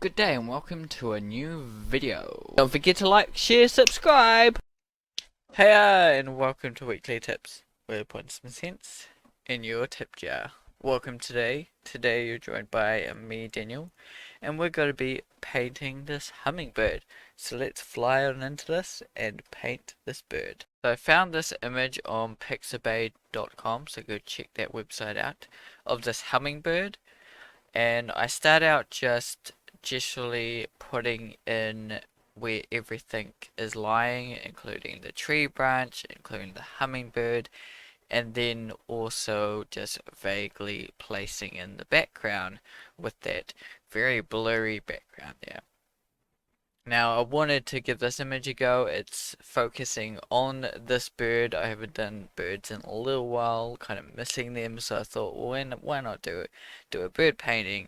good day and welcome to a new video. Don't forget to like, share, subscribe! Hey and welcome to Weekly Tips, where we put some sense in your tip jar. Welcome today. Today you're joined by me, Daniel, and we're going to be painting this hummingbird. So let's fly on into this and paint this bird. So I found this image on pixabay.com, so go check that website out, of this hummingbird. And I start out just gesturally putting in where everything is lying, including the tree branch, including the hummingbird, and then also just vaguely placing in the background with that very blurry background there. Now I wanted to give this image a go. It's focusing on this bird. I haven't done birds in a little while, kind of missing them, so I thought, well, why not do a bird painting?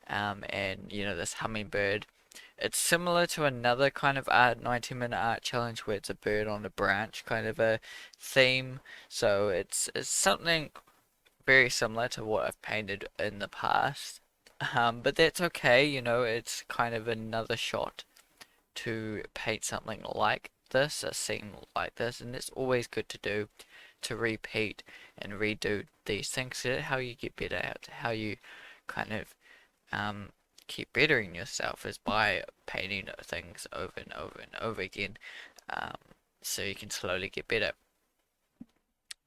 And you know, this hummingbird. It's similar to another kind of 90-minute art challenge where it's a bird on a branch kind of a theme. So it's something very similar to what I've painted in the past. But that's okay, you know, it's kind of another shot to paint something like this, a scene like this, and it's always good to do, to repeat and redo these things. So how you get better at, how you kind of keep bettering yourself is by painting things over and over and over again, so you can slowly get better.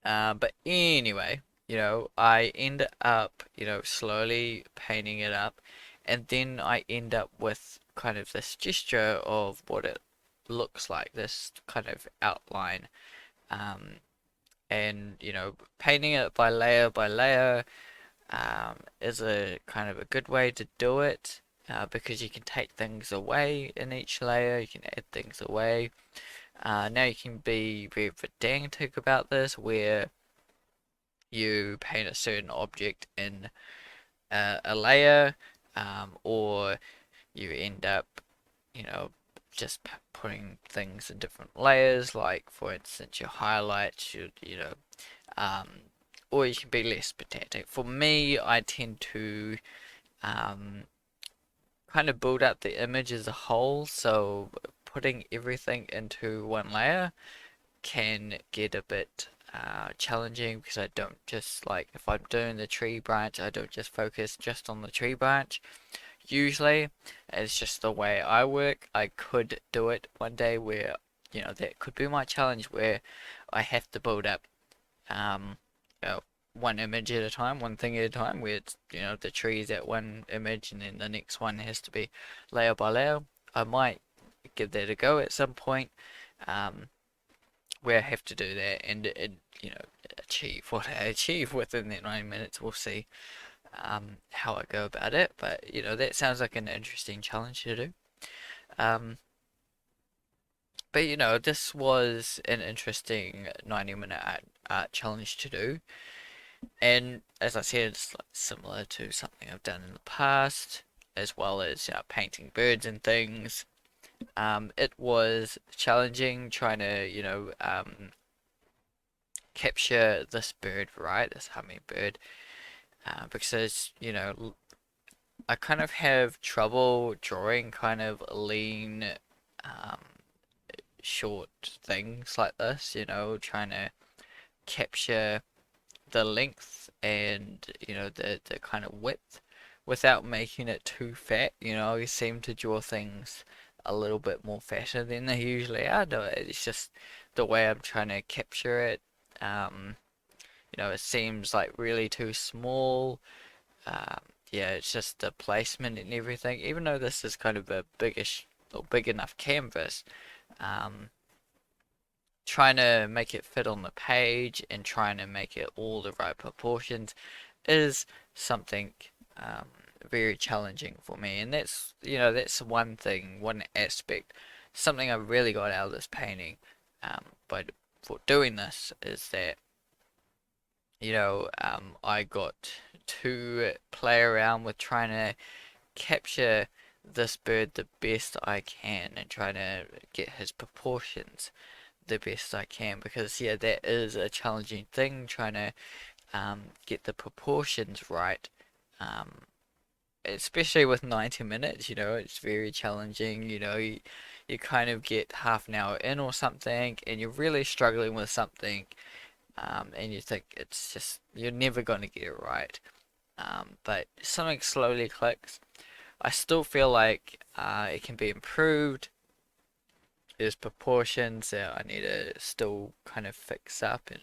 But anyway, you know, I end up, you know, slowly painting it up, and then I end up with kind of this gesture of what it looks like, this kind of outline. Um, and, you know, painting it by layer, is a kind of a good way to do it, because you can take things away in each layer, you can add things away. Now you can be very pedantic about this, where you paint a certain object in a layer, or you end up, you know, just putting things in different layers, like for instance your highlights should, you know, um, or you can be less pedantic. For me, I tend to um, kind of build up the image as a whole, so putting everything into one layer can get a bit challenging, because I don't just, like, if I'm doing the tree branch, I don't just focus just on the tree branch. Usually, it's just the way I work. I could do it one day where, you know, that could be my challenge, where I have to build up you know, one image at a time, one thing at a time, where it's, you know, the trees at one image and then the next one has to be layer by layer. I might give that a go at some point, where I have to do that and you know, achieve what I achieve within that 9 minutes. We'll see how I go about it, but you know, that sounds like an interesting challenge to do. Um, but you know, this was an interesting 90-minute art challenge to do, and as I said, it's like similar to something I've done in the past, as well as, you know, painting birds and things. It was challenging trying to, you know, capture this bird right, this hummingbird, because, you know, I kind of have trouble drawing kind of lean, um, short things like this, you know, trying to capture the length and, you know, the kind of width without making it too fat. You know, I seem to draw things a little bit more fatter than they usually are. No, it's just the way I'm trying to capture it. Um, you know, it seems like really too small. Um, yeah, it's just the placement and everything. Even though this is kind of a biggish or big enough canvas, um, trying to make it fit on the page and trying to make it all the right proportions is something um, very challenging for me. And that's, you know, that's one thing, one aspect, something I really got out of this painting, but for doing this, is that, you know, I got to play around with trying to capture this bird the best I can and trying to get his proportions the best I can, because yeah, that is a challenging thing, trying to get the proportions right, um, especially with 90 minutes, it's very challenging. You kind of get half an hour in or something, and you're really struggling with something, and you think it's just, you're never going to get it right. But something slowly clicks. I still feel like it can be improved. There's proportions that I need to still kind of fix up and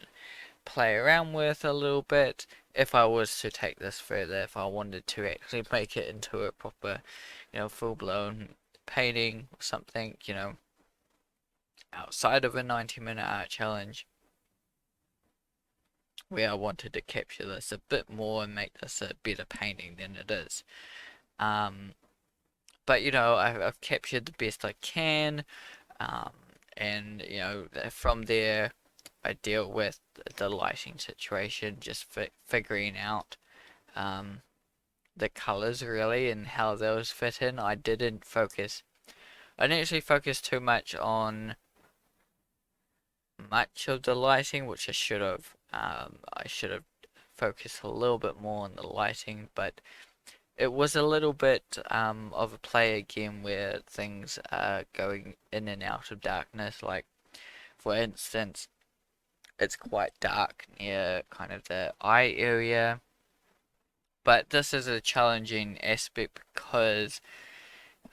play around with a little bit if I was to take this further, if I wanted to actually make it into a proper, full-blown painting or something, outside of a 90-minute art challenge, where I wanted to capture this a bit more and make this a better painting than it is. Um, but I've captured the best I can, um, and from there I deal with the lighting situation, just figuring out um, the colors really and how those fit in. I didn't actually focus too much on much of the lighting, which I should have. I should have focused a little bit more on the lighting, but it was a little bit of a play again where things are going in and out of darkness. Like, for instance, it's quite dark near kind of the eye area, but this is a challenging aspect because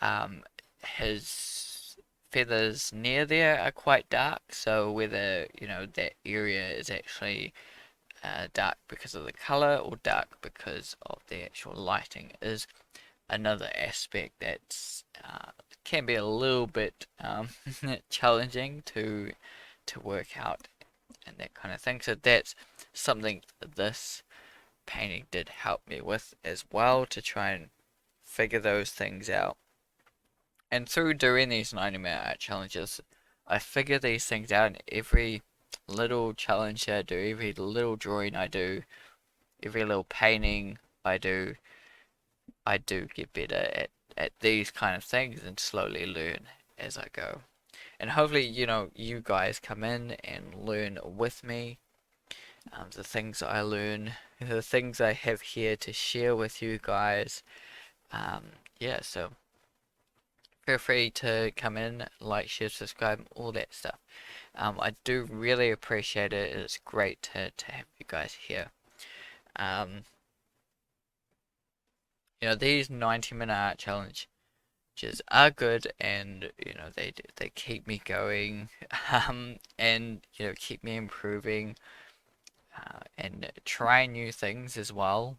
um, his feathers near there are quite dark, so whether that area is actually dark because of the color or dark because of the actual lighting is another aspect that's can be a little bit challenging to work out and that kind of thing. So that's something this painting did help me with as well, to try and figure those things out. And through doing these 90-minute art challenges, I figure these things out in every little challenge that I do, every little drawing I do, every little painting I do. I do get better at these kind of things and slowly learn as I go. And hopefully, you guys come in and learn with me. The things I learn, the things I have here to share with you guys. Yeah, so feel free to come in, like, share, subscribe, all that stuff. I do really appreciate it. It's great to have you guys here. Um, these 90-minute art challenges are good, and they keep me going, and keep me improving, and trying new things as well.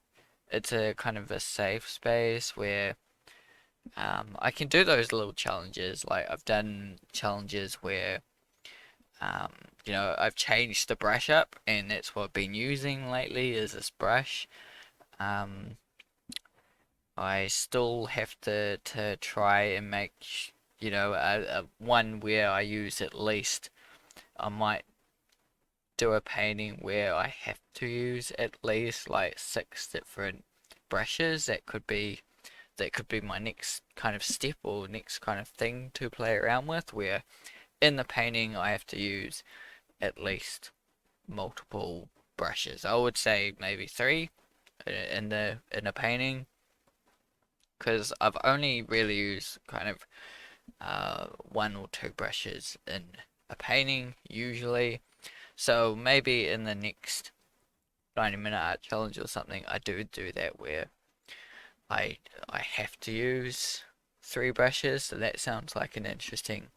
It's a kind of a safe space where I can do those little challenges. Like, I've done challenges where um, I've changed the brush up, and that's what I've been using lately is this brush. Um, I still have to try and make a one where I use at least, I might do a painting where I have to use at least like 6 different brushes. That could be my next kind of step or next kind of thing to play around with, where in the painting I have to use at least multiple brushes. I would say maybe three in a painting, because I've only really used kind of one or two brushes in a painting usually. So maybe in the next 90-minute art challenge or something, I do that where I I have to use 3 brushes. So that sounds like an interesting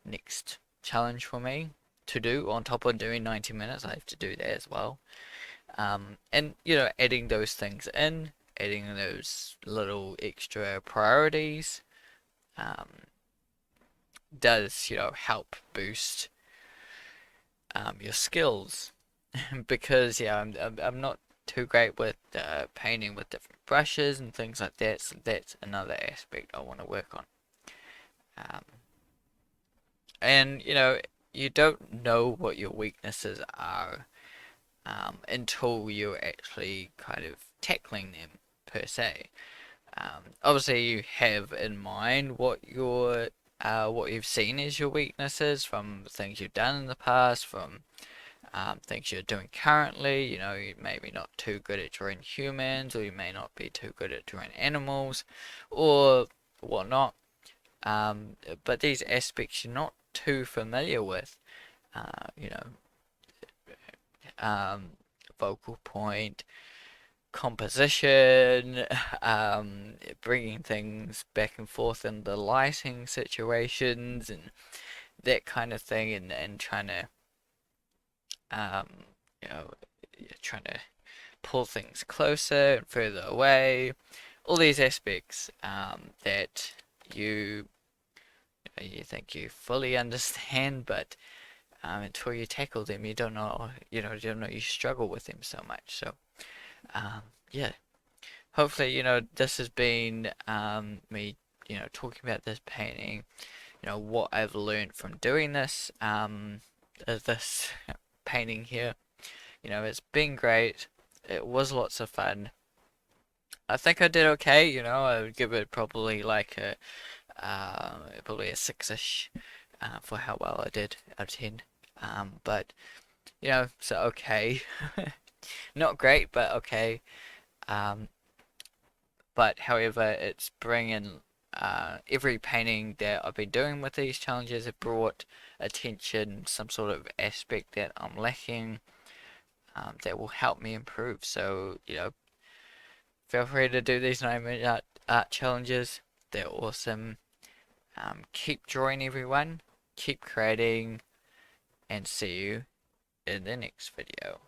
next challenge for me to do. On top of doing 90 minutes, I have to do that as well. And adding those things in, adding those little extra priorities, um, does help boost your skills. Because I'm not too great with painting with different brushes and things like that, so that's another aspect I want to work on. Um, and you don't know what your weaknesses are until you're actually kind of tackling them per se. Obviously, you have in mind what you've seen as your weaknesses from things you've done in the past, from things you're doing currently. You know, you may be not too good at drawing humans, or you may not be too good at drawing animals, or whatnot. But these aspects you're not too familiar with, you know, um, focal point, composition, bringing things back and forth in the lighting situations and that kind of thing, and trying to, um, you know, trying to pull things closer and further away. All these aspects that you you think you fully understand, but until you tackle them, you don't know. You don't know. You struggle with them so much. So yeah, hopefully, this has been me, talking about this painting, what I've learned from doing this painting here. It's been great. It was lots of fun. I think I did okay, I would give it probably a 6-ish for how well I did out of 10. But, so okay. Not great, but okay. Um, but however, it's bringing every painting that I've been doing with these challenges have brought attention, some sort of aspect that I'm lacking, that will help me improve. So, feel free to do these 9-minute art challenges. They're awesome. Keep drawing, everyone. Keep creating, and see you in the next video.